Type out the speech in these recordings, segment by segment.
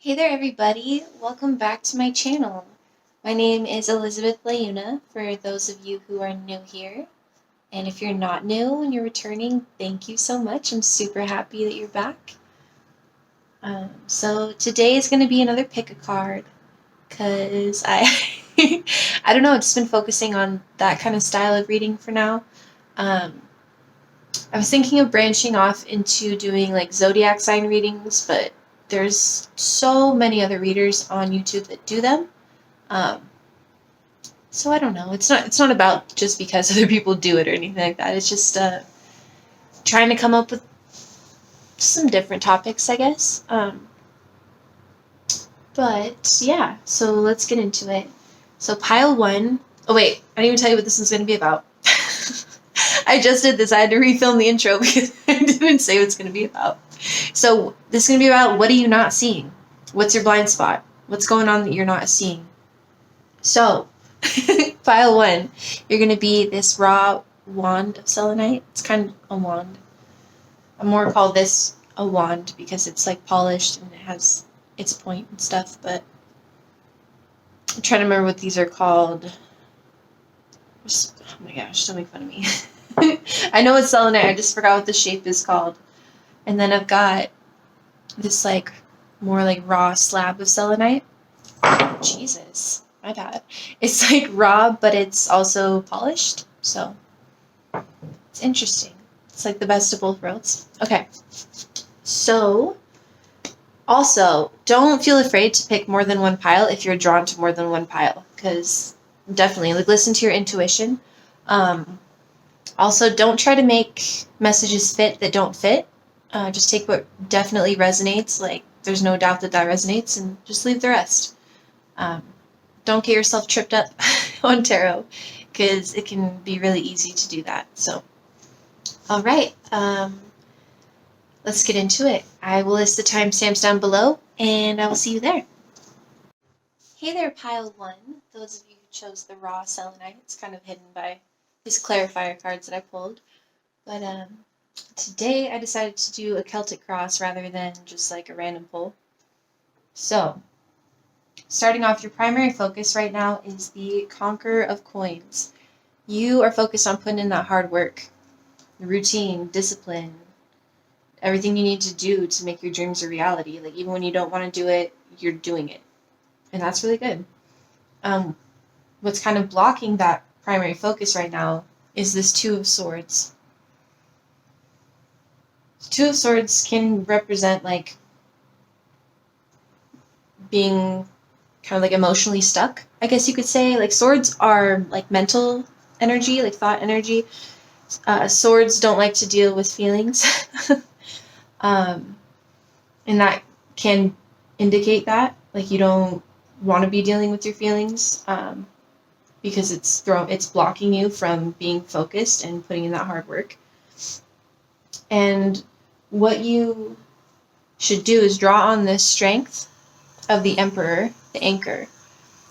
Hey there everybody, welcome back to my channel. My name is ElizabethLauna for those of you who are new here. And if you're not new and you're returning, thank you so much. I'm super happy that you're back. So today is going to be another pick a card because I don't know, I've just been focusing on that kind of style of reading for now. I was thinking of branching off into doing like zodiac sign readings, but there's so many other readers on YouTube that do them. So I don't know. It's not about just because other people do it or anything like that. It's just trying to come up with some different topics, I guess. But yeah, so let's get into it. So pile one. Oh wait, I didn't even tell you what this is going to be about. I just did this. I had to refilm the intro because I didn't say what it's going to be about. So this is going to be about what are you not seeing? What's your blind spot? What's going on that you're not seeing? So, pile one, you're going to be this raw wand of selenite. It's kind of a wand. I more call this a wand because it's like polished and it has its point and stuff, but I'm trying to remember what these are called. Oh my gosh, don't make fun of me. I know it's selenite, I just forgot what the shape is called. And then I've got this like more like raw slab of selenite. Jesus, my bad. It's like raw, but it's also polished. So it's interesting. It's like the best of both worlds. Okay. So also, don't feel afraid to pick more than one pile if you're drawn to more than one pile, because definitely like listen to your intuition. Also, don't try to make messages fit that don't fit. Just take what definitely resonates, like there's no doubt that resonates, and just leave the rest. Don't get yourself tripped up on tarot, because it can be really easy to do that. So, all right, let's get into it. I will list the timestamps down below, and I will see you there. Hey there, pile one. Those of you who chose the raw selenite, it's kind of hidden by these clarifier cards that I pulled. But today I decided to do a Celtic cross rather than just like a random pull. So, starting off, your primary focus right now is the Conqueror of Coins. You are focused on putting in that hard work, routine, discipline, everything you need to do to make your dreams a reality. Like even when you don't want to do it, you're doing it. And that's really good. What's kind of blocking that primary focus right now is this Two of Swords. Two of Swords can represent like being kind of like emotionally stuck, I guess you could say. Like swords are like mental energy, like thought energy. Swords don't like to deal with feelings. And that can indicate that like you don't want to be dealing with your feelings because it's blocking you from being focused and putting in that hard work. And what you should do is draw on this strength of the Emperor, the anchor,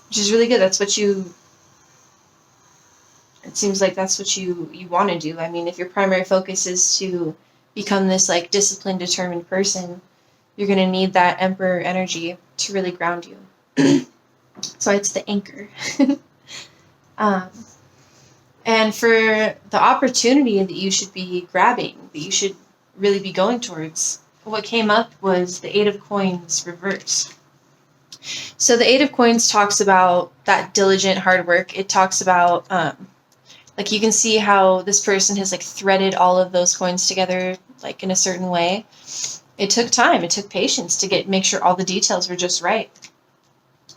which is really good. It seems like that's what you want to do. I mean, if your primary focus is to become this like disciplined, determined person, you're going to need that Emperor energy to really ground you. So it's the anchor. And for the opportunity that you should be grabbing, that you should really be going towards, what came up was the Eight of Coins reversed. So the Eight of Coins talks about that diligent hard work. It talks about like you can see how this person has like threaded all of those coins together like in a certain way. It took time, it took patience to make sure all the details were just right.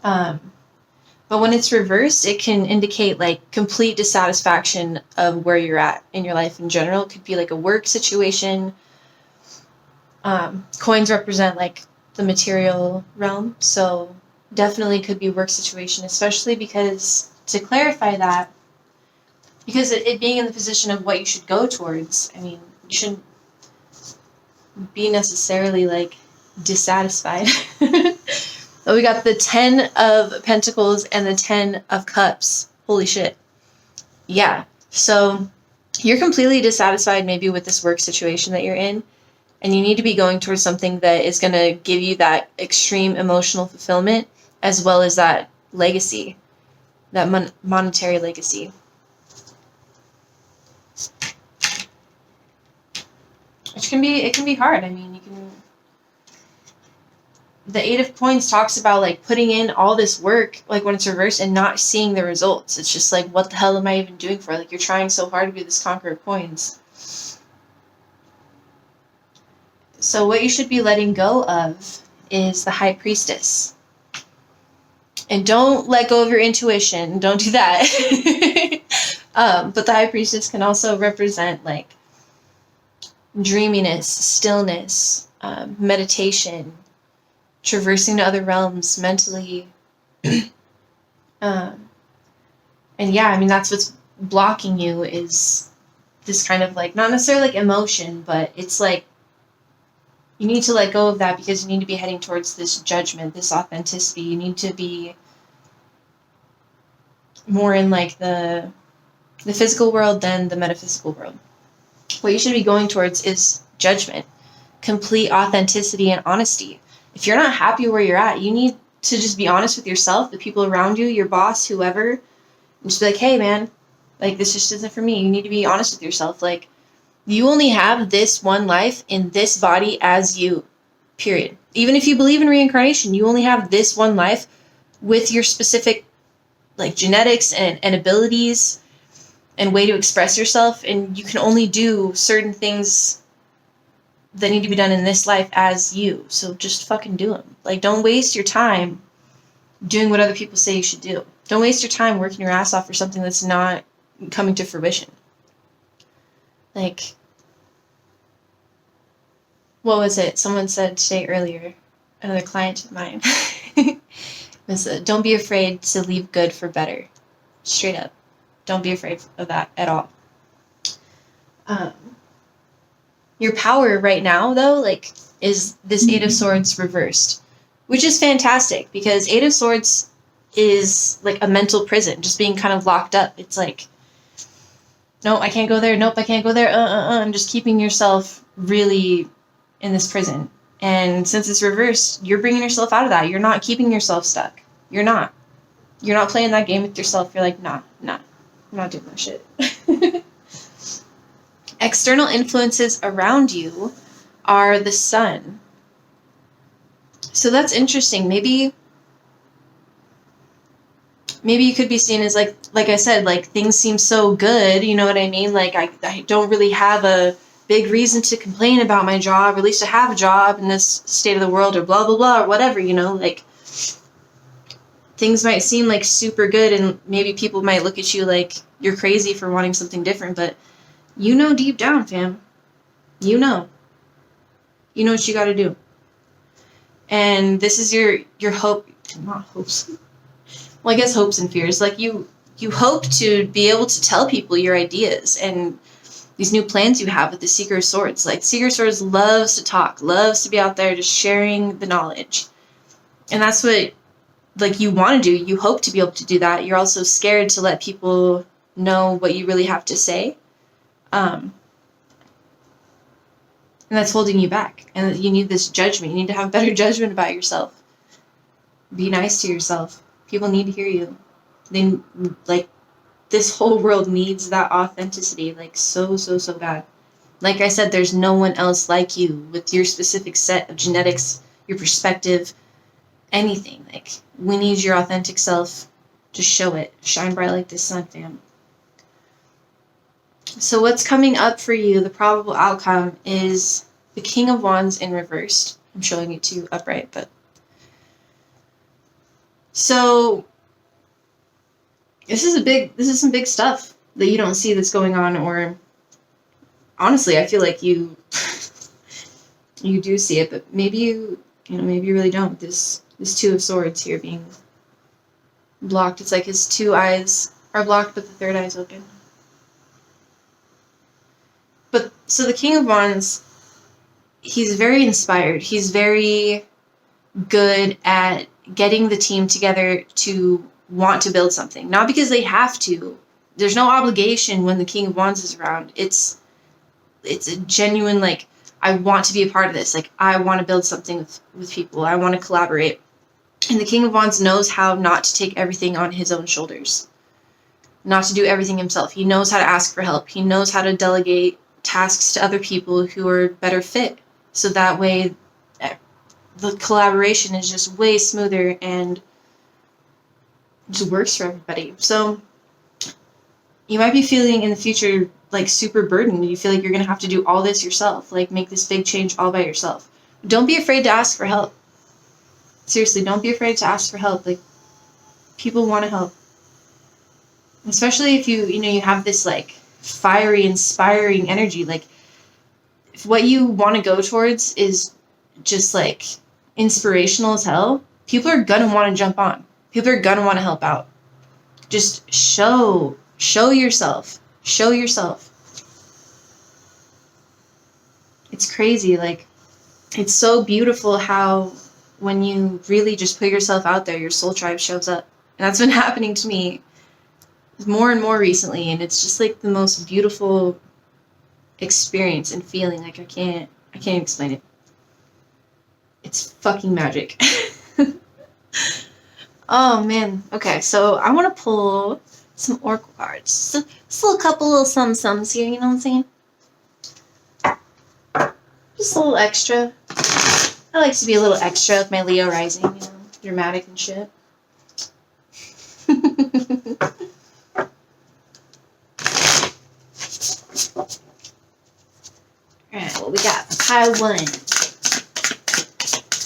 But when it's reversed, it can indicate like complete dissatisfaction of where you're at in your life in general. It could be like a work situation. Coins represent like the material realm, so definitely could be a work situation, especially because, to clarify that, because it being in the position of what you should go towards, I mean, you shouldn't be necessarily like dissatisfied. But we got the 10 of Pentacles and the 10 of Cups. Holy shit. Yeah. So you're completely dissatisfied maybe with this work situation that you're in. And you need to be going towards something that is going to give you that extreme emotional fulfillment, as well as that legacy, that monetary legacy. Which can be hard. I mean, the Eight of Coins talks about like putting in all this work, like when it's reversed, and not seeing the results. It's just like, what the hell am I even doing for? Like, you're trying so hard to be this Conqueror of Coins. So what you should be letting go of is the High Priestess. And don't let go of your intuition. Don't do that. But the High Priestess can also represent like dreaminess, stillness, meditation, traversing to other realms mentally. And yeah, I mean, that's what's blocking you, is this kind of like, not necessarily like emotion, but it's like you need to let go of that, because you need to be heading towards this judgment, this authenticity. You need to be more in like the physical world than the metaphysical world. What you should be going towards is judgment, complete authenticity and honesty. If you're not happy where you're at, you need to just be honest with yourself, the people around you, your boss, whoever, and just be like, hey man, like this just isn't for me. You need to be honest with yourself. Like, you only have this one life in this body as you, period. Even if you believe in reincarnation, you only have this one life with your specific like genetics and abilities and way to express yourself, and you can only do certain things that need to be done in this life as you. So just fucking do them. Like, don't waste your time doing what other people say you should do. Don't waste your time working your ass off for something that's not coming to fruition. Like, what was it? Someone said today earlier, another client of mine, was don't be afraid to leave good for better. Straight up. Don't be afraid of that at all. Your power right now, though, like, is this Eight of Swords reversed, which is fantastic, because Eight of Swords is like a mental prison, just being kind of locked up. It's like, no, I can't go there. Nope, I can't go there. And just keeping yourself really in this prison. And since it's reversed, you're bringing yourself out of that. You're not keeping yourself stuck. You're not playing that game with yourself. You're like, nah, I'm not doing that shit. External influences around you are the sun. So that's interesting. Maybe you could be seen as like I said, like things seem so good, you know what I mean? Like I don't really have a big reason to complain about my job, or at least I have a job in this state of the world, or blah, blah, blah, or whatever, you know, like things might seem like super good, and maybe people might look at you like you're crazy for wanting something different, but you know deep down, fam, you know what you got to do. And this is your hope, not hopes. Well, I guess hopes and fears. Like you hope to be able to tell people your ideas and these new plans you have with the Seeker of Swords. Like, Seeker of Swords loves to talk, loves to be out there just sharing the knowledge. And that's what, like, you want to do. You hope to be able to do that. You're also scared to let people know what you really have to say. And that's holding you back. And you need this judgment. You need to have better judgment about yourself. Be nice to yourself. People need to hear you. They, like, this whole world needs that authenticity, like, so bad. Like I said, there's no one else like you with your specific set of genetics, your perspective, anything. Like, we need your authentic self to show it. Shine bright like the sun, fam. So what's coming up for you, the probable outcome, is the King of Wands in reversed. I'm showing it to you upright, but... So... This is some big stuff that you don't see that's going on, or honestly, I feel like you do see it, but maybe you really don't. This Two of Swords here being blocked. It's like his two eyes are blocked, but the third eye is open. But so the King of Wands, he's very inspired. He's very good at getting the team together to want to build something, not because they have to. There's no obligation when the King of Wands is around. It's a genuine, like, I want to be a part of this. Like, I want to build something with people. I want to collaborate. And the King of Wands knows how not to take everything on his own shoulders, not to do everything himself. He knows how to ask for help. He knows how to delegate tasks to other people who are better fit. So that way, the collaboration is just way smoother and just works for everybody. So you might be feeling in the future like super burdened. You feel like you're going to have to do all this yourself, like make this big change all by yourself. Don't be afraid to ask for help. Seriously, don't be afraid to ask for help. Like, people want to help. Especially if you have this like fiery, inspiring energy. Like, if what you want to go towards is just like inspirational as hell, people are going to want to jump on. People are going to want to help out. Just show yourself. Show yourself. It's crazy. Like, it's so beautiful how when you really just put yourself out there, your soul tribe shows up. And that's been happening to me more and more recently. And it's just like the most beautiful experience and feeling. Like, I can't explain it. It's fucking magic. Oh, man. Okay, so I want to pull some oracle cards. So, just a couple little sums here, you know what I'm saying? Just a little extra. I like to be a little extra with my Leo rising, you know, dramatic and shit. Alright, what we got? Pile 1.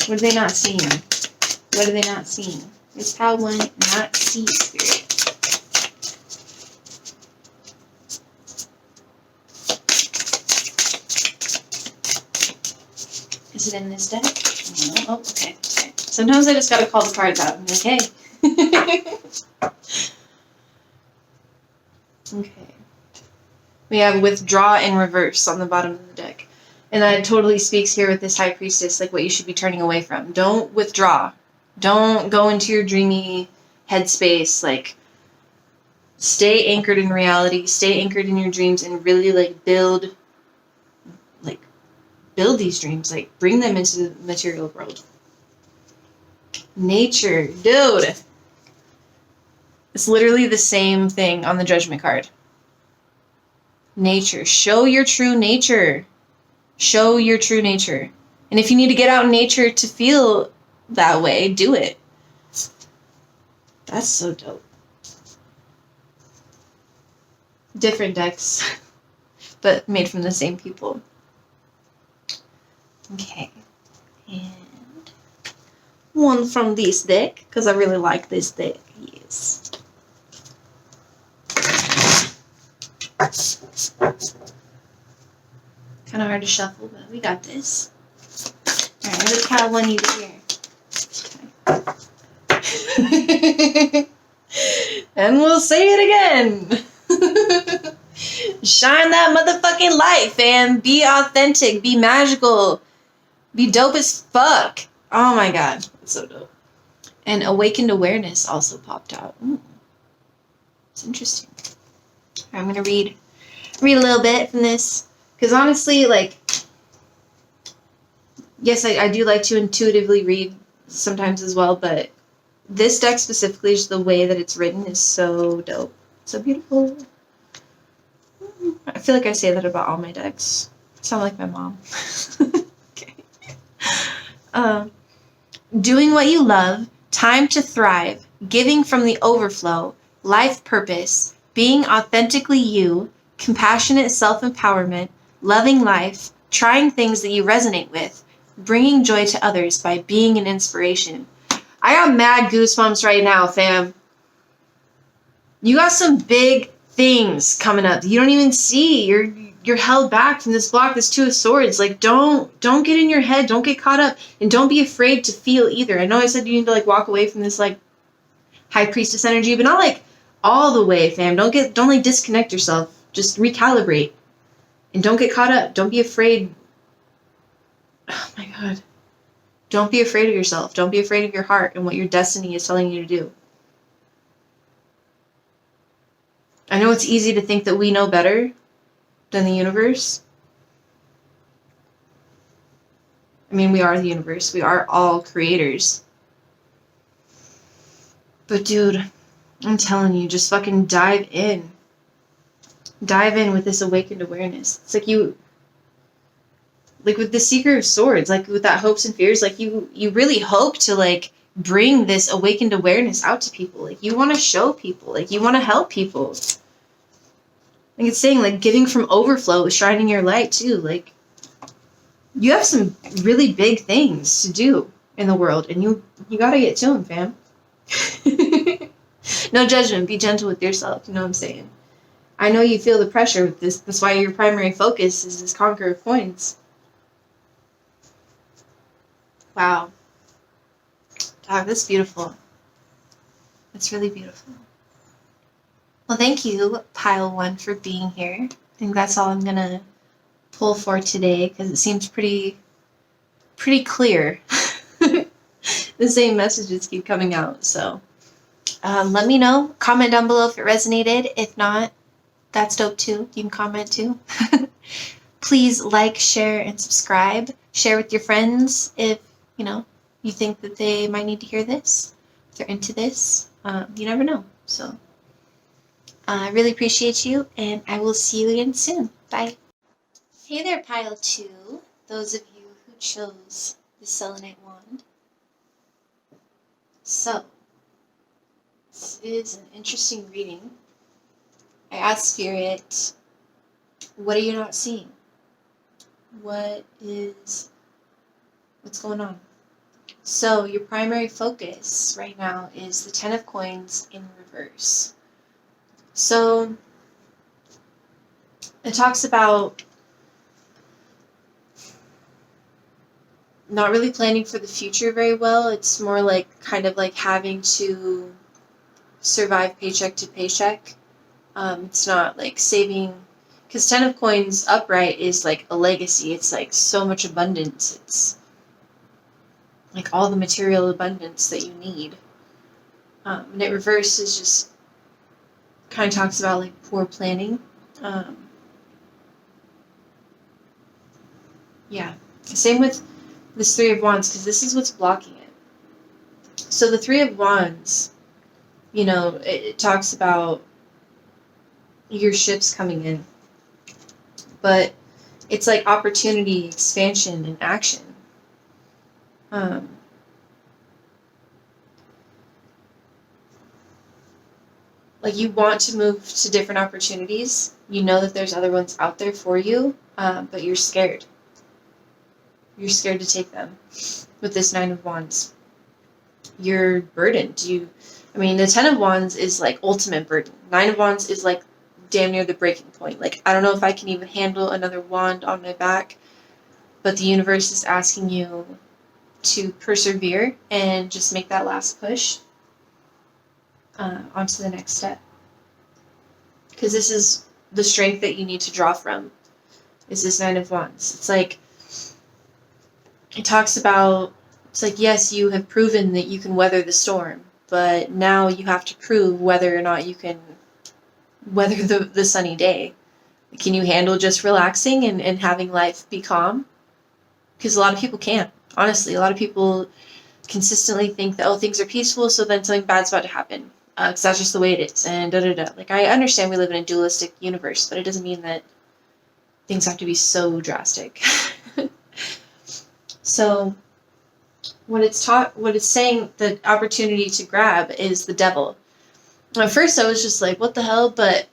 What are they not seeing? What are they not seeing? Is pile 1 not see, Spirit? Is it in this deck? No. Oh, okay. Sometimes I just gotta call the cards out and be like, hey. Okay. We have withdraw in reverse on the bottom of the deck. And that totally speaks here with this High Priestess, like what you should be turning away from. Don't withdraw. Don't go into your dreamy headspace. Like, stay anchored in reality. Stay anchored in your dreams and really, like, build these dreams. Like, bring them into the material world. Nature. Dude. It's literally the same thing on the Judgment card. Nature. Show your true nature. Show your true nature. And if you need to get out in nature to feel that way, do it. That's so dope. Different decks, but made from the same people. Okay. And one from this deck, because I really like this deck. Yes. Kind of hard to shuffle, but we got this. Alright, what does pile 1 need to hear? Okay. And we'll say it again. Shine that motherfucking light, fam. Be authentic. Be magical. Be dope as fuck. Oh my god. It's so dope. And awakened awareness also popped out. Ooh. It's interesting. I'm going to read a little bit from this. Because honestly, like, yes, I do like to intuitively read sometimes as well, but this deck specifically, just the way that it's written is so dope. So beautiful. I feel like I say that about all my decks. I sound like my mom. Okay. Doing what you love, time to thrive, giving from the overflow, life purpose, being authentically you, compassionate self-empowerment, loving life, trying things that you resonate with, bringing joy to others by being an inspiration. I got mad goosebumps right now, fam. You got some big things coming up. You don't even see. You're held back from this block, this 2 of Swords. Like, don't get in your head. Don't get caught up. And don't be afraid to feel either. I know I said you need to, like, walk away from this, like, High Priestess energy, but not, like, all the way, fam. Don't like, disconnect yourself. Just recalibrate. And don't get caught up. Don't be afraid. Oh, my God. Don't be afraid of yourself. Don't be afraid of your heart and what your destiny is telling you to do. I know it's easy to think that we know better than the universe. I mean, we are the universe. We are all creators. But dude, I'm telling you, just fucking dive in. Dive in with this awakened awareness. It's like you, like with the Seeker of Swords, like with that hopes and fears, like you really hope to like bring this awakened awareness out to people. Like you want to show people, like you want to help people. Like it's saying, like giving from overflow, shining your light too. Like you have some really big things to do in the world, and you gotta get to them, fam. No judgment. Be gentle with yourself. You know what I'm saying? I know you feel the pressure with this. That's why your primary focus is this Conqueror of Coins. Wow. Dog, that's beautiful. It's really beautiful. Well, thank you, Pile 1, for being here. I think that's all I'm going to pull for today, because it seems pretty clear. The same messages keep coming out, so let me know. Comment down below if it resonated. If not, that's dope too. You can comment too. Please like, share, and subscribe. Share with your friends if, you think that they might need to hear this. If they're into this. You never know. So, I really appreciate you, and I will see you again soon. Bye. Hey there, Pile 2. Those of you who chose the Selenite wand. So, this is an interesting reading. I asked Spirit, what are you not seeing? What's going on? So your primary focus right now is the Ten of Coins in reverse. So it talks about not really planning for the future very well. It's more like kind of like having to survive paycheck to paycheck. It's not like saving, because Ten of Coins upright is like a legacy. It's like so much abundance. It's like all the material abundance that you need. And it reverse is just kind of talks about like poor planning. Yeah. Same with this Three of Wands, because this is what's blocking it. So the Three of Wands, it talks about your ships coming in. But it's like opportunity, expansion, and action. Like you want to move to different opportunities. You know that there's other ones out there for you, but you're scared. You're scared to take them. With this Nine of Wands, you're burdened. The Ten of Wands is like ultimate burden. Nine of Wands is like damn near the breaking point. Like, I don't know if I can even handle another wand on my back, but the universe is asking you to persevere and just make that last push onto the next step. Because this is the strength that you need to draw from, is this Nine of Wands. It's like, it talks about, it's like, yes, you have proven that you can weather the storm, but now you have to prove whether or not you can weather the sunny day. Can you handle just relaxing and having life be calm? Because a lot of people can't. Honestly, a lot of people consistently think that, things are peaceful, so then something bad's about to happen. Because that's just the way it is, and da-da-da. Like, I understand we live in a dualistic universe, but it doesn't mean that things have to be so drastic. So, what it's saying, the opportunity to grab is the devil. At first, I was just like, what the hell? But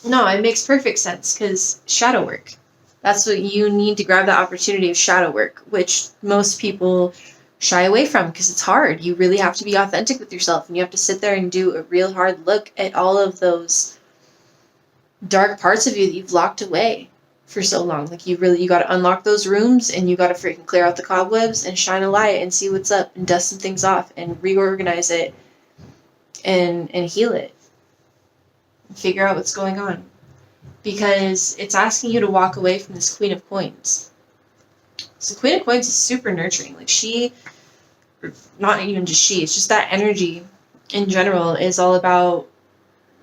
no, it makes perfect sense, because shadow work. That's what you need to grab, the opportunity of shadow work, which most people shy away from because it's hard. You really have to be authentic with yourself, and you have to sit there and do a real hard look at all of those dark parts of you that you've locked away for so long. Like, you got to unlock those rooms, and you got to freaking clear out the cobwebs and shine a light and see what's up and dust some things off and reorganize it and heal it. Figure out what's going on. Because it's asking you to walk away from this Queen of Coins. So Queen of Coins is super nurturing. Like, not even just it's just that energy in general is all about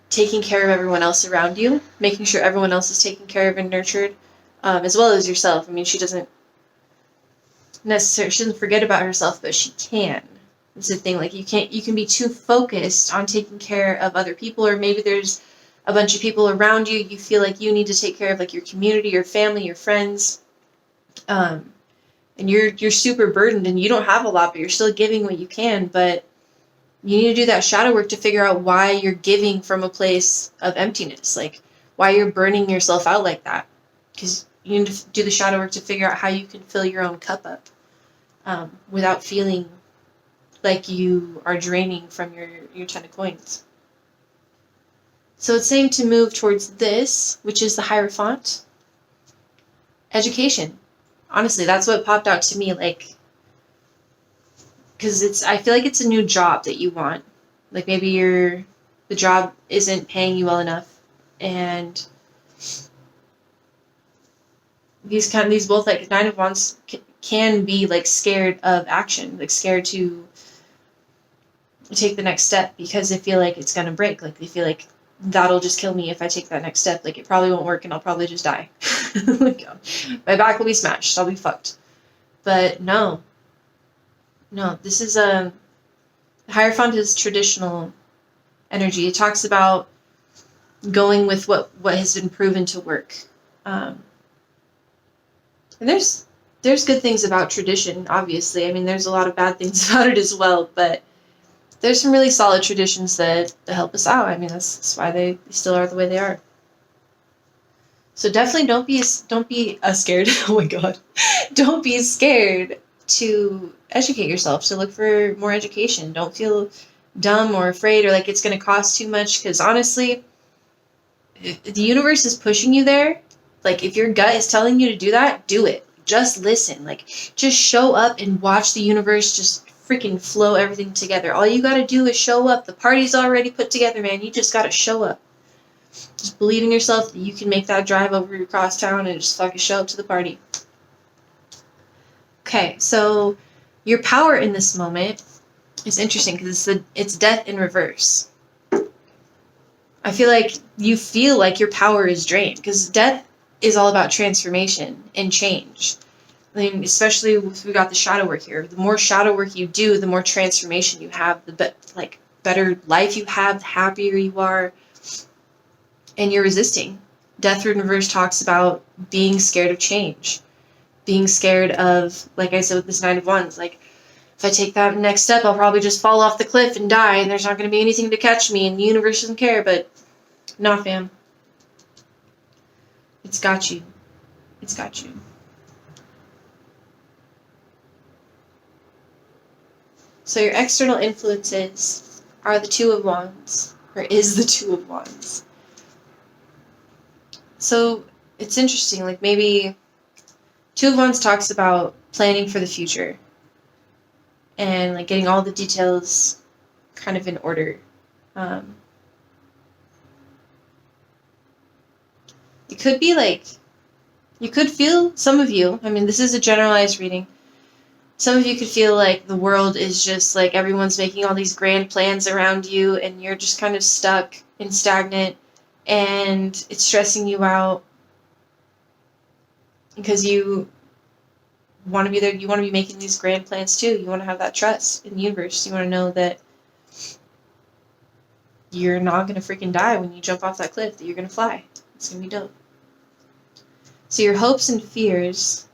taking care of everyone else around you, making sure everyone else is taken care of and nurtured, as well as yourself. She doesn't necessarily, she doesn't forget about herself, but she can. It's the thing, like you can be too focused on taking care of other people, or maybe there's a bunch of people around you, you feel like you need to take care of like your community, your family, your friends, and you're super burdened and you don't have a lot, but you're still giving what you can. But you need to do that shadow work to figure out why you're giving from a place of emptiness, like why you're burning yourself out like that, because you need to do the shadow work to figure out how you can fill your own cup up without feeling like you are draining from your 10 of coins. So it's saying to move towards this, which is the Hierophant. Education. Honestly, that's what popped out to me, like, because I feel like it's a new job that you want. Like maybe the job isn't paying you well enough, and these both, like, Nine of Wands can be like scared of action, like scared to take the next step because they feel like it's gonna break. Like they feel like that'll just kill me if I take that next step. Like it probably won't work and I'll probably just die. Like, my back will be smashed. I'll be fucked. But no, this is Hierophant is traditional energy. It talks about going with what has been proven to work. And there's good things about tradition, obviously. I mean, there's a lot of bad things about it as well, but there's some really solid traditions that help us out. I mean, that's why they still are the way they are. So definitely don't be scared. Oh my God. Don't be scared to educate yourself, to look for more education. Don't feel dumb or afraid or like it's going to cost too much, because honestly, if the universe is pushing you there. Like if your gut is telling you to do that, do it. Just listen. Like just show up and watch the universe just freaking flow everything together. All you got to do is show up. The party's already put together, man. You just got to show up. Just believe in yourself that you can make that drive over across town and just fucking show up to the party. Okay, so your power in this moment is interesting because it's death in reverse. I feel like you feel like your power is drained because death is all about transformation and change. I mean, especially if we got the shadow work here. The more shadow work you do, the more transformation you have, the better life you have, the happier you are, and you're resisting. Death in reverse talks about being scared of change, being scared of, like I said with this Nine of Wands, like if I take that next step, I'll probably just fall off the cliff and die, and there's not going to be anything to catch me, and the universe doesn't care. But nah, fam. It's got you. It's got you. So your external influences are the Two of Wands, or is the Two of Wands. So it's interesting, like maybe Two of Wands talks about planning for the future and like getting all the details kind of in order. It could be like, you could feel, some of you, I mean, this is a generalized reading, some of you could feel like the world is just like everyone's making all these grand plans around you and you're just kind of stuck and stagnant and it's stressing you out because you want to be there. You want to be making these grand plans too. You want to have that trust in the universe. You want to know that you're not going to freaking die when you jump off that cliff, that you're going to fly. It's going to be dope. So your hopes and fears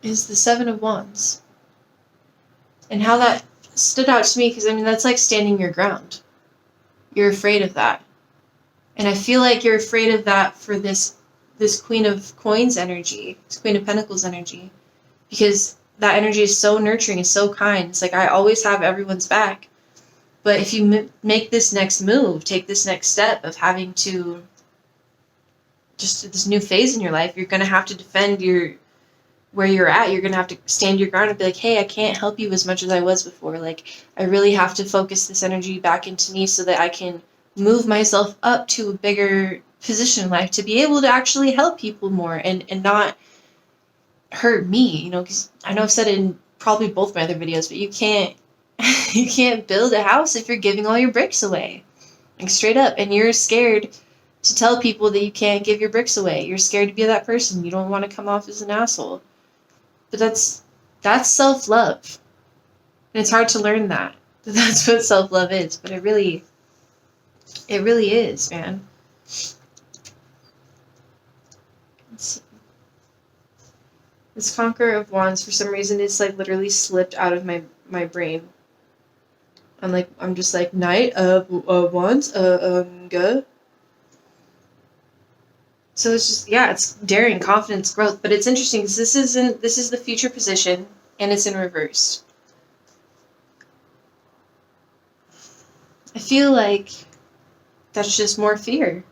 is the Seven of Wands. And how that stood out to me, because I mean, that's like standing your ground. You're afraid of that. And I feel like you're afraid of that for this Queen of Coins energy, this Queen of Pentacles energy, because that energy is so nurturing, it's so kind. It's like, I always have everyone's back. But if you make this next move, take this next step of having to, just this new phase in your life, you're going to have to defend where you're at. You're going to have to stand your ground and be like, hey, I can't help you as much as I was before. Like, I really have to focus this energy back into me so that I can move myself up to a bigger position in life to be able to actually help people more and not hurt me, because I know I've said it in probably both my other videos, but you can't build a house if you're giving all your bricks away, like straight up, and you're scared to tell people that you can't give your bricks away. You're scared to be that person. You don't want to come off as an asshole. But that's self-love. And it's hard to learn that. That's what self-love is. But it really is, man. Let's see. This Conqueror of Wands, for some reason, it's like literally slipped out of my brain. I'm just like, Knight of Wands, good. So it's just, yeah, it's daring, confidence, growth. But it's interesting because this is the future position, and it's in reverse. I feel like that's just more fear.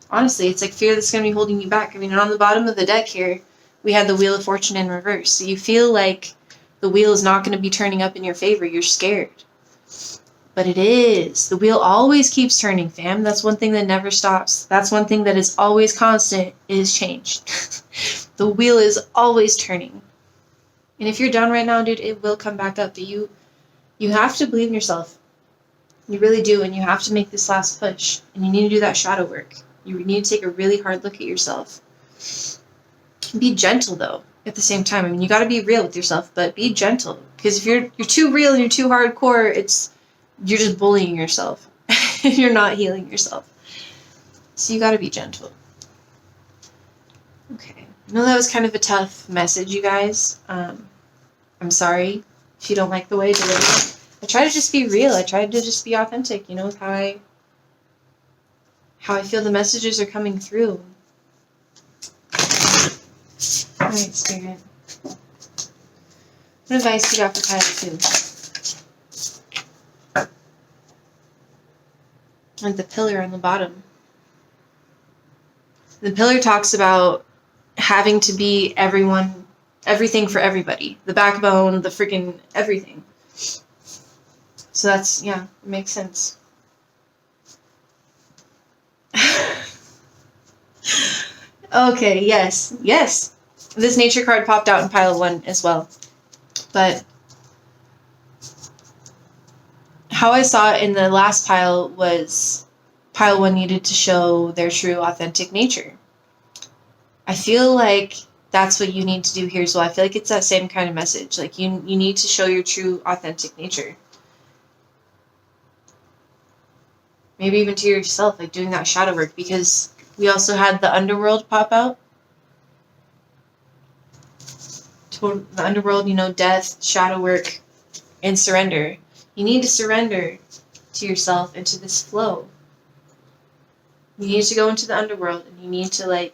Honestly, it's like fear that's going to be holding you back. I mean, on the bottom of the deck here, we had the Wheel of Fortune in reverse. So you feel like the wheel is not going to be turning up in your favor. You're scared. But it is. The wheel always keeps turning, fam. That's one thing that never stops. That's one thing that is always constant, is change. The wheel is always turning. And if you're down right now, dude, it will come back up. But you have to believe in yourself. You really do. And you have to make this last push. And you need to do that shadow work. You need to take a really hard look at yourself. Be gentle, though, at the same time. I mean, you got to be real with yourself, but be gentle. Because if you're too real and you're too hardcore, you're just bullying yourself. You're not healing yourself. So you got to be gentle. Okay. I know that was kind of a tough message, you guys. I'm sorry if you don't like the way I delivered it. I try to just be real. I try to just be authentic, with how I feel the messages are coming through. All right, Spirit. What advice do you got for Pile 2? And the pillar on the bottom. The pillar talks about having to be everything for everybody. The backbone, the freaking everything. So that's, yeah, it makes sense. Okay, yes. This nature card popped out in Pile 1 as well. But how I saw it in the last pile was Pile 1 needed to show their true, authentic nature. I feel like that's what you need to do here as well. I feel like it's that same kind of message. Like, you need to show your true, authentic nature. Maybe even to yourself, like doing that shadow work, because we also had the underworld pop out. The underworld, death, shadow work, and surrender. You need to surrender to yourself and to this flow. You need to go into the underworld, and you need to,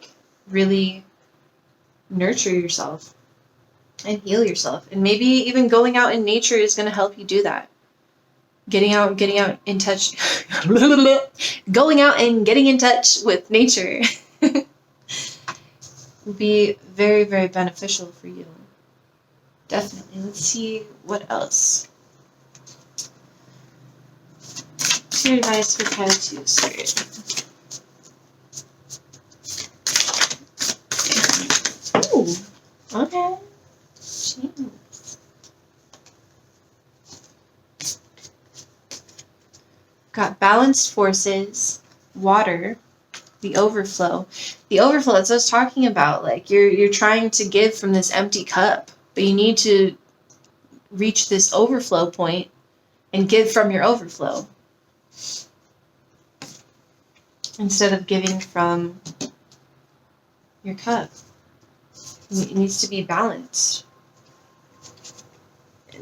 really nurture yourself and heal yourself. And maybe even going out in nature is going to help you do that. Getting out in touch. Going out and getting in touch with nature will be very, very beneficial for you. Definitely. Let's see what else. What's your advice for Pile 2, Spirit? Ooh, okay. Jeez. Got balanced forces, water, the overflow. The overflow, that's what I was talking about. Like, you're trying to give from this empty cup, but you need to reach this overflow point and give from your overflow instead of giving from your cup. It needs to be balanced.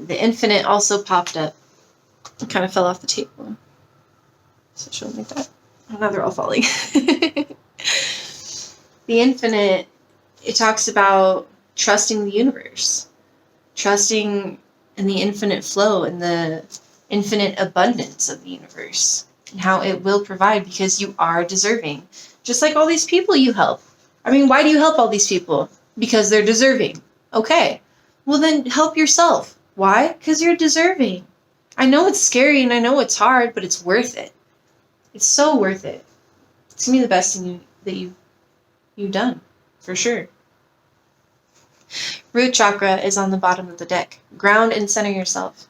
The infinite also popped up. It kind of fell off the table. So it shouldn't like that. Oh, now they're all falling. The infinite, it talks about trusting the universe. Trusting in the infinite flow and the infinite abundance of the universe. And how it will provide because you are deserving. Just like all these people you help. I mean, why do you help all these people? Because they're deserving. Okay. Well, then help yourself. Why? Because you're deserving. I know it's scary and I know it's hard, but it's worth it. It's so worth it. It's going to be the best thing that you've done. For sure. Root chakra is on the bottom of the deck. Ground and center yourself.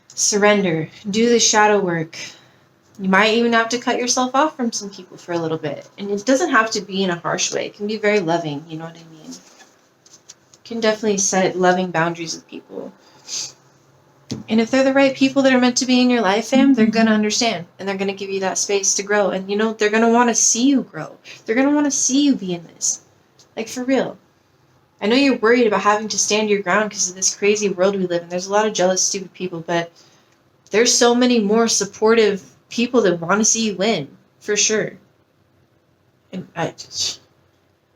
Surrender. Do the shadow work. You might even have to cut yourself off from some people for a little bit. And it doesn't have to be in a harsh way. It can be very loving, you know what I mean? You can definitely set loving boundaries with people. And if they're the right people that are meant to be in your life, fam, they're going to understand. And they're going to give you that space to grow. And, you know, they're going to want to see you grow. They're going to want to see you be in this. Like, for real. I know you're worried about having to stand your ground because of this crazy world we live in. There's a lot of jealous, stupid people, but there's so many more supportive people that want to see you win, for sure. And I'm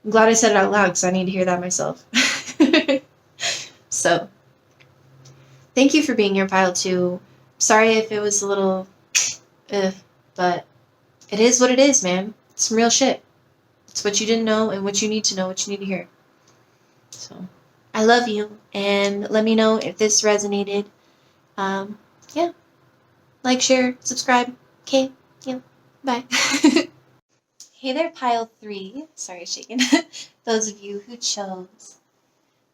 glad I said it out loud because I need to hear that myself. So, thank you for being here, Pile 2. Sorry if it was a little, but it is what it is, man. It's some real shit. It's what you didn't know and what you need to know, what you need to hear. So, I love you, and let me know if this resonated. Yeah. Like, share, subscribe. Okay, yeah, bye. Hey there, Pile 3. Sorry, shaking. Those of you who chose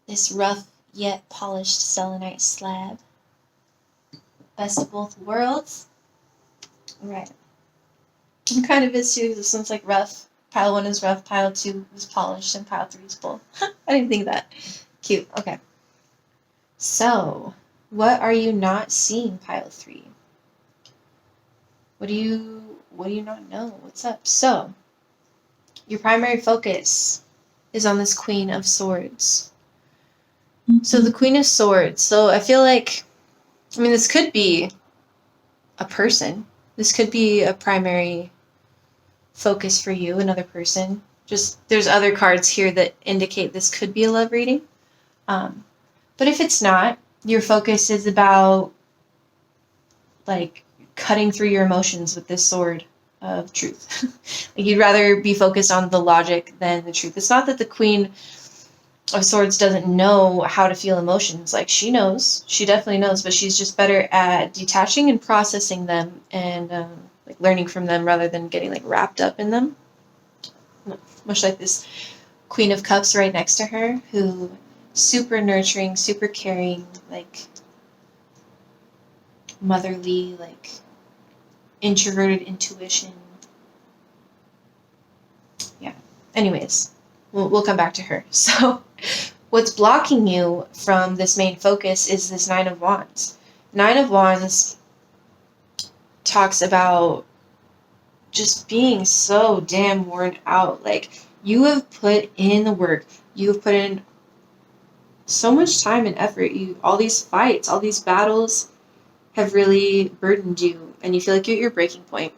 this rough yet polished selenite slab. Best of both worlds. Alright. It kind of is too. This one's like rough. Pile 1 is rough, Pile 2 is polished, and Pile 3 is full. I didn't think of that. Cute. Okay. So, what are you not seeing, Pile 3? What do you not know? What's up? So, your primary focus is on this Queen of Swords. So the Queen of Swords. So I feel like, I mean, this could be a person. This could be a primary focus for you, another person. Just, there's other cards here that indicate this could be a love reading. But if it's not, your focus is about, like, cutting through your emotions with this sword of truth. Like, you'd rather be focused on the logic than the truth. It's not that the Queen of Swords doesn't know how to feel emotions. Like, she knows. She definitely knows, but she's just better at detaching and processing them and like learning from them rather than getting like wrapped up in them. Much like this Queen of Cups right next to her, who super nurturing, super caring, like motherly, like introverted intuition. Yeah. Anyways, we'll come back to her. So, what's blocking you from this main focus is this Nine of Wands. Nine of Wands talks about just being so damn worn out. Like, you have put in the work. You have put in so much time and effort. All these fights, all these battles have really burdened you, and you feel like you're at your breaking point.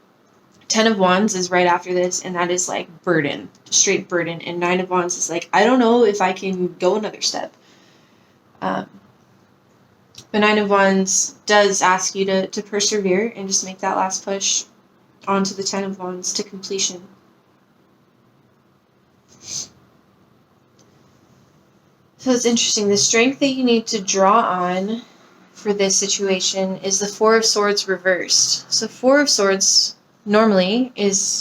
10 of Wands is right after this, and that is like burden, straight burden. And 9 of Wands is like, I don't know if I can go another step. But 9 of Wands does ask you to persevere and just make that last push onto the 10 of Wands to completion. So it's interesting. The strength that you need to draw on for this situation is the Four of Swords reversed. So 4 of Swords normally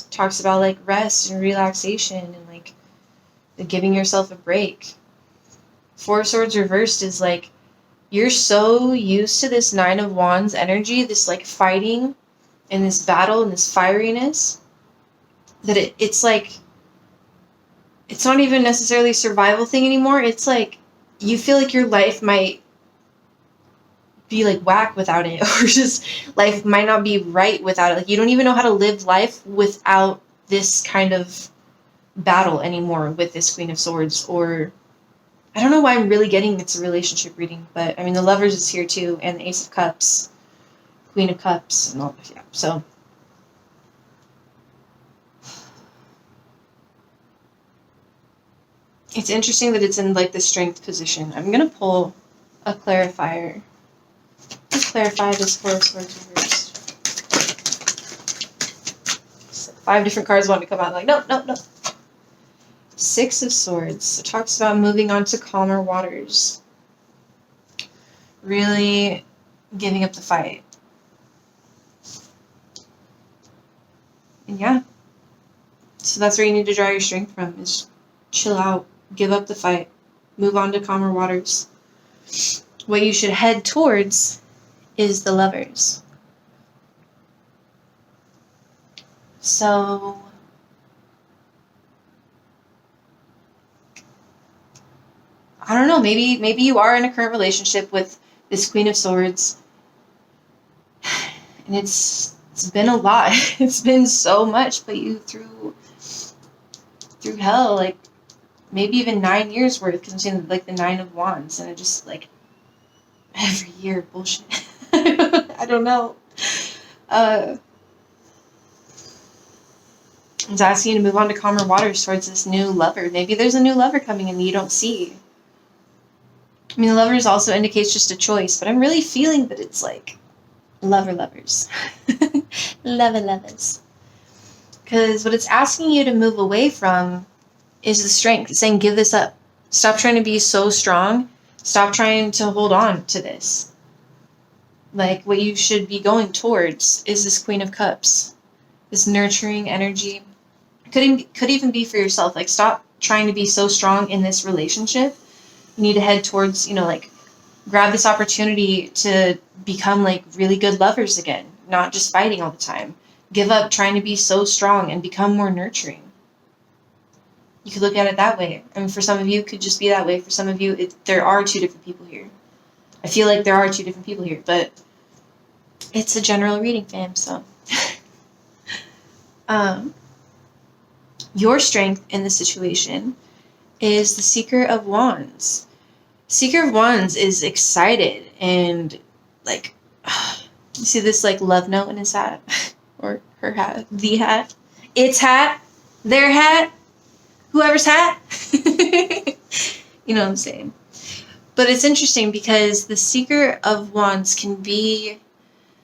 talks about like rest and relaxation and like giving yourself a break. 4 of Swords reversed is like, you're so used to this 9 of Wands energy, this like fighting and this battle and this fieriness, that it's like, it's not even necessarily a survival thing anymore. It's like, you feel like your life might be like whack without it, or just life might not be right without it. Like, you don't even know how to live life without this kind of battle anymore with this Queen of Swords. Or I don't know why I'm really getting it's a relationship reading, but I mean, the Lovers is here too, and the Ace of Cups, Queen of Cups, and all. Yeah, so it's interesting that it's in like the Strength position. I'm gonna pull a clarifier. Let's clarify this Four of Swords reversed. So 5 different cards want to come out. Like, nope. 6 of Swords. It talks about moving on to calmer waters. Really giving up the fight. And yeah. So that's where you need to draw your strength from, is chill out, give up the fight, move on to calmer waters. What you should head towards is the Lovers. So I don't know, maybe you are in a current relationship with this Queen of Swords, and it's been a lot. It's been so much, put you through hell, like maybe even 9 years worth, because I'm seeing like the 9 of Wands, and it just like every year bullshit. I don't know. It's asking you to move on to calmer waters towards this new lover. Maybe there's a new lover coming in that you don't see. I mean, the lovers also indicates just a choice, but I'm really feeling that it's like lovers. Lovers. Because what it's asking you to move away from is the strength. It's saying, give this up. Stop trying to be so strong. Stop trying to hold on to this. Like, what you should be going towards is this Queen of Cups. This nurturing energy. Could even be for yourself. Like, stop trying to be so strong in this relationship. You need to head towards, like, grab this opportunity to become, like, really good lovers again. Not just fighting all the time. Give up trying to be so strong and become more nurturing. You could look at it that way. I mean, for some of you, it could just be that way. For some of you, there are two different people here. I feel like there are two different people here, but it's a general reading, fam, so. Your strength in the situation is the Seeker of Wands. Seeker of Wands is excited and, like, you see this, like, love note in his hat? Or her hat? The hat? Its hat? Their hat? Whoever's hat? You know what I'm saying? But it's interesting because the Seeker of Wands can be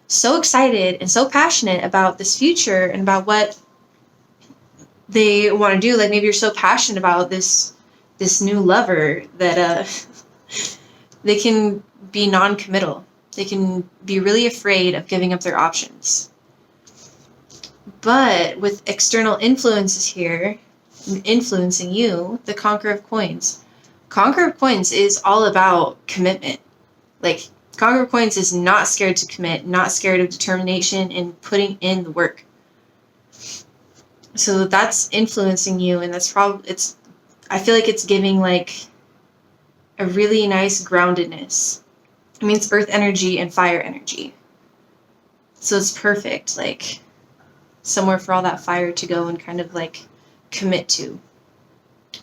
so excited and so passionate about this future and about what they want to do. Like, maybe you're so passionate about this new lover that they can be non-committal. They can be really afraid of giving up their options. But with external influences here influencing you, the Conqueror of Coins. Conqueror of Coins is all about commitment. Like, Conqueror of Coins is not scared to commit, not scared of determination and putting in the work. So that's influencing you, and that's probably, I feel like it's giving, like, a really nice groundedness. I mean, it's earth energy and fire energy. So it's perfect, like, somewhere for all that fire to go and kind of, like, commit to.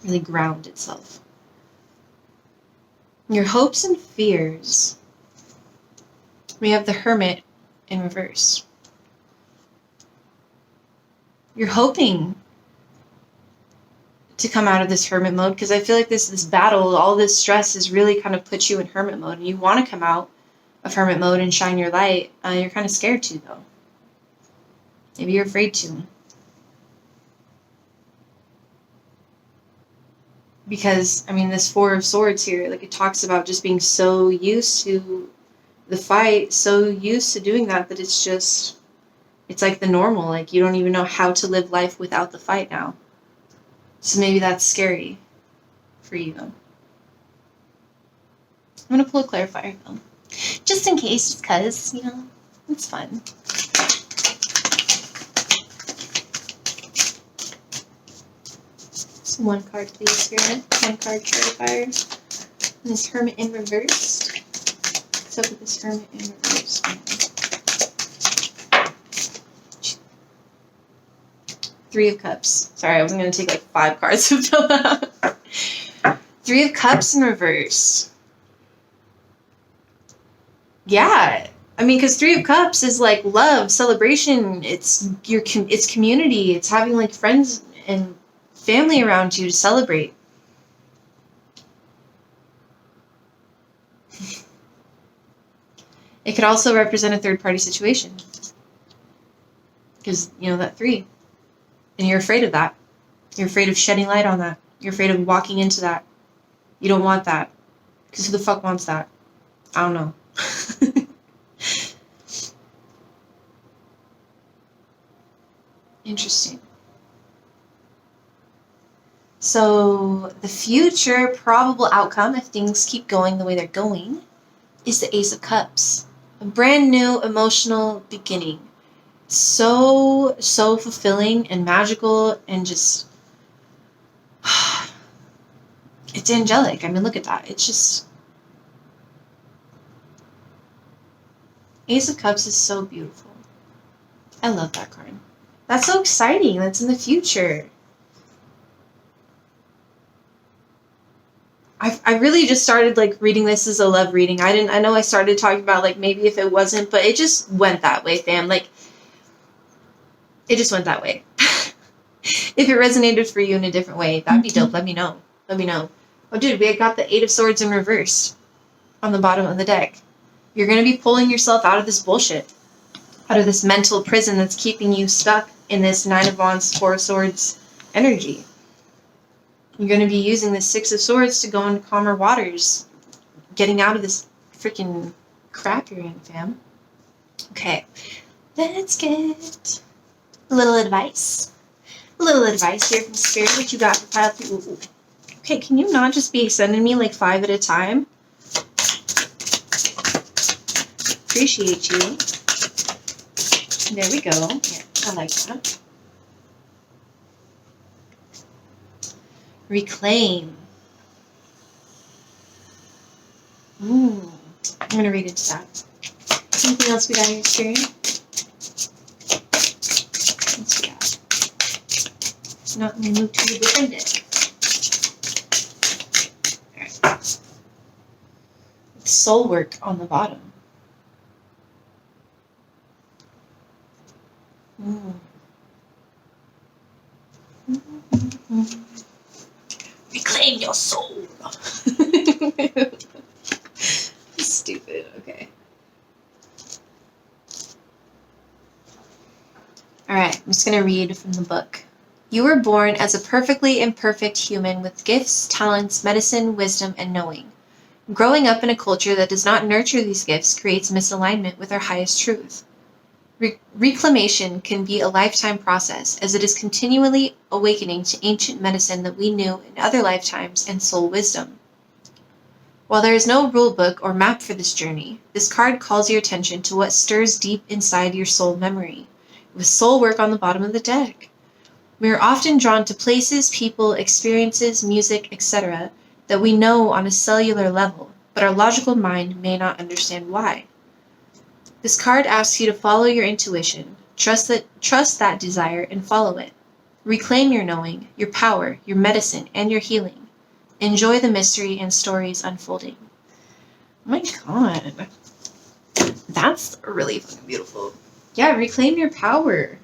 Really ground itself. Your hopes and fears. We have the Hermit in reverse. You're hoping to come out of this hermit mode, because I feel like this battle, all this stress has really kind of put you in hermit mode, and you want to come out of hermit mode and shine your light. You're kind of scared to, though. Maybe you're afraid to. Because, I mean, this Four of Swords here, like, it talks about just being so used to the fight, so used to doing that it's just, it's like the normal. Like, you don't even know how to live life without the fight now. So maybe that's scary for you. I'm going to pull a clarifier, though. Just in case, just because, it's fun. So one card, please, Spirit. One card, clarifier. And this Hermit in reverse. What's up with this Hermit in reverse? Three of Cups. Sorry, I wasn't going to take like 5 cards to fill out. Three of Cups in reverse. Yeah. I mean, because Three of Cups is like love, celebration. It's community. It's having like friends and family around you to celebrate. It could also represent a third-party situation. Because, that 3. And you're afraid of that. You're afraid of shedding light on that. You're afraid of walking into that. You don't want that. Because who the fuck wants that? I don't know. Interesting. So, the future probable outcome, if things keep going the way they're going, is the Ace of Cups. A brand new emotional beginning. so fulfilling and magical and just it's angelic. I mean, look at that. It's just Ace of Cups is so beautiful. I love that card. That's so exciting. That's in the future. I really just started like reading this as a love reading. I know I started talking about like maybe if it wasn't, but it just went that way, fam. Like it just went that way. If it resonated for you in a different way, that'd be dope. Let me know. Let me know. Oh dude, we got the 8 of Swords in reverse on the bottom of the deck. You're going to be pulling yourself out of this bullshit. Out of this mental prison that's keeping you stuck in this 9 of Wands, 4 of Swords energy. You're going to be using the 6 of Swords to go into calmer waters. Getting out of this freaking crap you're in, fam. Okay. Let's get a little advice. A little advice here from Spirit. What you got for pile 3? Ooh. Okay, can you not just be sending me like 5 at a time? Appreciate you. There we go. Here, I like that. Reclaim. Ooh, I'm going to read into that. Anything else we got here, Spirit? What's we got? No, let me move to a different deck. Alright. Soul work on the bottom. Ooh. Reclaim your soul. Stupid. Okay. Alright, I'm just going to read from the book. You were born as a perfectly imperfect human with gifts, talents, medicine, wisdom, and knowing. Growing up in a culture that does not nurture these gifts creates misalignment with our highest truth. Reclamation can be a lifetime process, as it is continually awakening to ancient medicine that we knew in other lifetimes and soul wisdom. While there is no rule book or map for this journey, this card calls your attention to what stirs deep inside your soul memory, with soul work on the bottom of the deck. We are often drawn to places, people, experiences, music, etc. that we know on a cellular level, but our logical mind may not understand why. This card asks you to follow your intuition, trust that desire, and follow it. Reclaim your knowing, your power, your medicine, and your healing. Enjoy the mystery and stories unfolding. Oh my god. That's really fucking beautiful. Yeah, reclaim your power.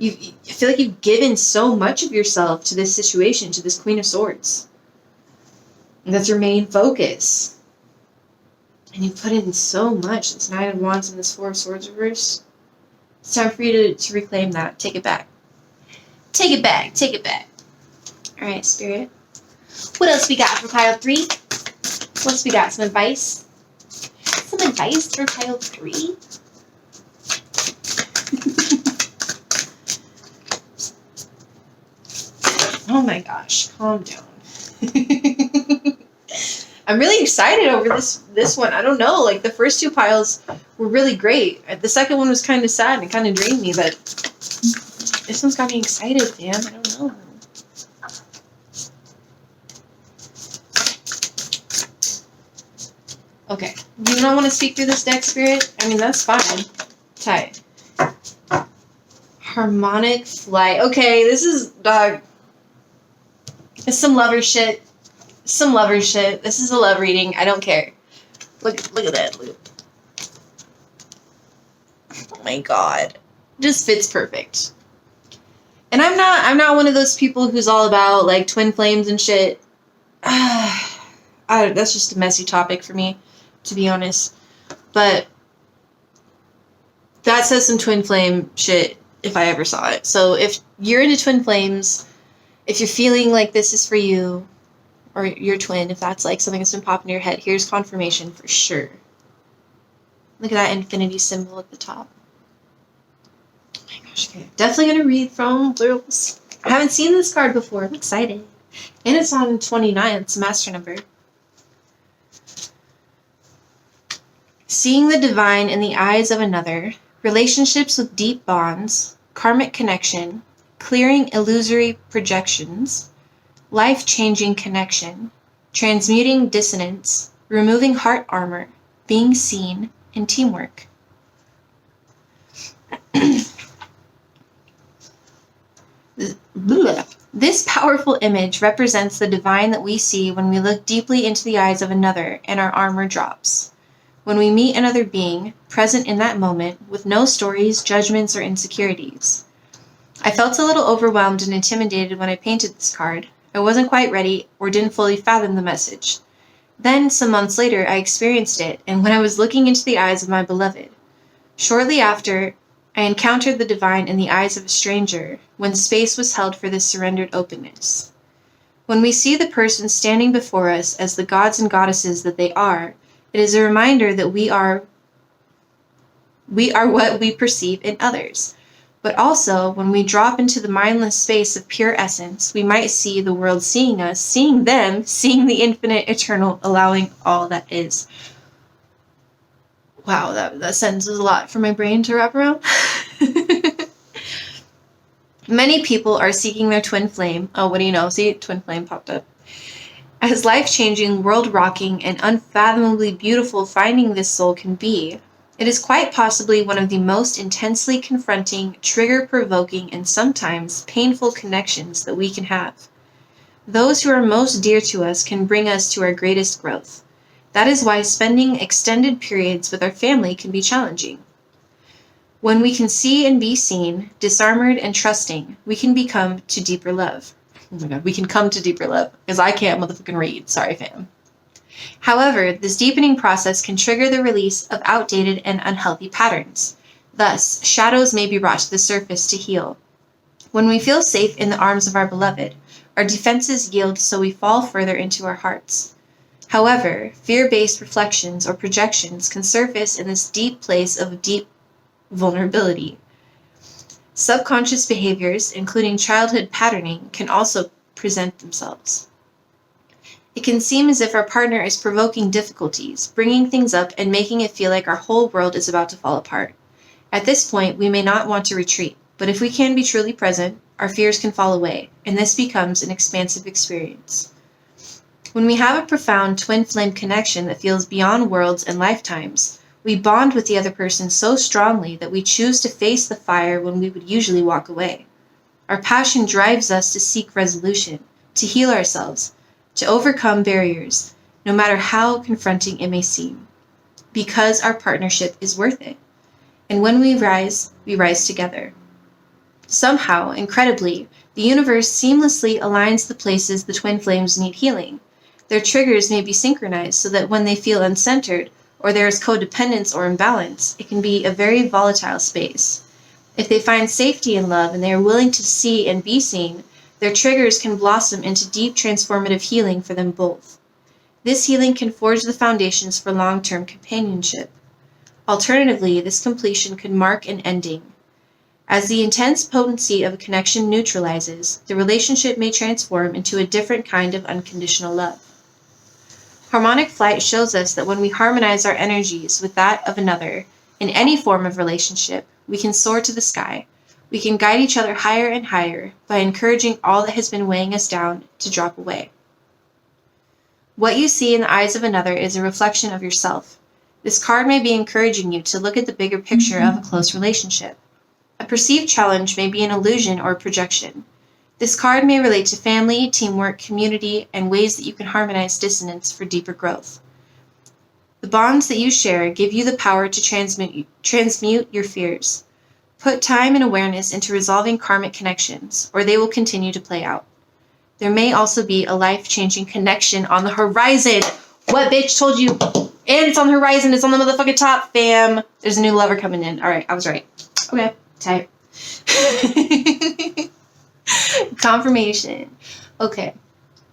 I feel like you've given so much of yourself to this situation, to this Queen of Swords. And that's your main focus. And you put in so much. This 9 of Wands and this 4 of Swords reverse. It's time for you to reclaim that. Take it back. Take it back. Take it back. Alright, Spirit. What else we got for pile 3? What else we got? Some advice? Some advice for pile 3? Oh my gosh. Calm down. I'm really excited over this one. I don't know. Like, the first 2 piles were really great. The second one was kind of sad and kind of drained me, but this one's got me excited, man. I don't know. Okay. Do you not want to speak through this deck, Spirit? I mean, that's fine. Tight. Harmonic flight. Okay, this is, it's some lover shit. Some lover shit. This is a love reading. I don't care. Look at that. Look. Oh my god. Just fits perfect. And I'm not one of those people who's all about like twin flames and shit. That's just a messy topic for me, to be honest. But that says some twin flame shit if I ever saw it. So if you're into twin flames, if you're feeling like this is for you, or your twin, if that's like something that's been popping in your head, here's confirmation for sure. Look at that infinity symbol at the top. Oh my gosh, okay. Definitely gonna read from Plurals. I haven't seen this card before. I'm excited. And it's on 29. It's a master number. Seeing the divine in the eyes of another, relationships with deep bonds, karmic connection, clearing illusory projections, life-changing connection, transmuting dissonance, removing heart armor, being seen, and teamwork. This powerful image represents the divine that we see when we look deeply into the eyes of another and our armor drops. When we meet another being, present in that moment, with no stories, judgments, or insecurities. I felt a little overwhelmed and intimidated when I painted this card. I wasn't quite ready or didn't fully fathom the message. Then, some months later, I experienced it, and when I was looking into the eyes of my beloved. Shortly after, I encountered the divine in the eyes of a stranger, when space was held for this surrendered openness. When we see the person standing before us as the gods and goddesses that they are, it is a reminder that we are what we perceive in others. But also, when we drop into the mindless space of pure essence, we might see the world seeing us, seeing them, seeing the infinite, eternal, allowing all that is. Wow, that sentence is a lot for my brain to wrap around. Many people are seeking their twin flame. Oh, what do you know? See, twin flame popped up. As life-changing, world-rocking, and unfathomably beautiful finding this soul can be, it is quite possibly one of the most intensely confronting, trigger-provoking, and sometimes painful connections that we can have. Those who are most dear to us can bring us to our greatest growth. That is why spending extended periods with our family can be challenging. When we can see and be seen, disarmored and trusting, we can become to deeper love. Oh my God, we can come to deeper love, because I can't motherfucking read. Sorry, fam. However, this deepening process can trigger the release of outdated and unhealthy patterns. Thus, shadows may be brought to the surface to heal. When we feel safe in the arms of our beloved, our defenses yield so we fall further into our hearts. However, fear-based reflections or projections can surface in this deep place of deep vulnerability. Subconscious behaviors, including childhood patterning, can also present themselves. It can seem as if our partner is provoking difficulties, bringing things up, and making it feel like our whole world is about to fall apart. At this point, we may not want to retreat, but if we can be truly present, our fears can fall away, and this becomes an expansive experience. When we have a profound twin flame connection that feels beyond worlds and lifetimes, we bond with the other person so strongly that we choose to face the fire when we would usually walk away. Our passion drives us to seek resolution, to heal ourselves, to overcome barriers, no matter how confronting it may seem, because our partnership is worth it. And when we rise together. Somehow, incredibly, the universe seamlessly aligns the places the twin flames need healing. Their triggers may be synchronized so that when they feel uncentered, or there is codependence or imbalance, it can be a very volatile space. If they find safety in love and they are willing to see and be seen, their triggers can blossom into deep transformative healing for them both. This healing can forge the foundations for long-term companionship. Alternatively, this completion could mark an ending. As the intense potency of a connection neutralizes, the relationship may transform into a different kind of unconditional love. Harmonic flight shows us that when we harmonize our energies with that of another, in any form of relationship, we can soar to the sky. We can guide each other higher and higher by encouraging all that has been weighing us down to drop away. What you see in the eyes of another is a reflection of yourself. This card may be encouraging you to look at the bigger picture of a close relationship. A perceived challenge may be an illusion or projection. This card may relate to family, teamwork, community, and ways that you can harmonize dissonance for deeper growth. The bonds that you share give you the power to transmute your fears. Put time and awareness into resolving karmic connections, or they will continue to play out. There may also be a life-changing connection on the horizon. What bitch told you? And it's on the horizon. It's on the motherfucking top, fam. There's a new lover coming in. All right, I was right. Okay, tight. Confirmation. Okay.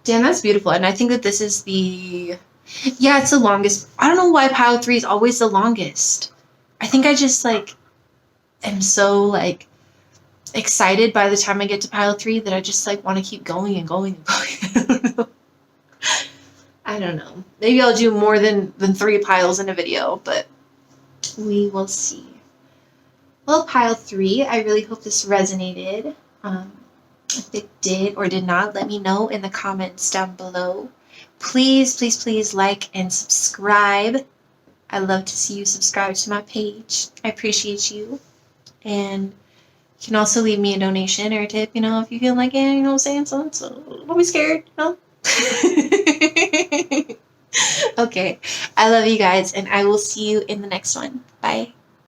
Damn, that's beautiful. And I think that this is it's the longest. I don't know why pile 3 is always the longest. I think I just, am so, excited by the time I get to pile 3 that I just, want to keep going and going and going. I don't know. Maybe I'll do more than 3 piles in a video, but we will see. Well, pile 3, I really hope this resonated. If it did or did not, let me know in the comments down below. Please, please, please like and subscribe. I love to see you subscribe to my page. I appreciate you. And you can also leave me a donation or a tip, if you feel like it, you know what I'm saying? So don't be scared, Okay. I love you guys, and I will see you in the next one. Bye.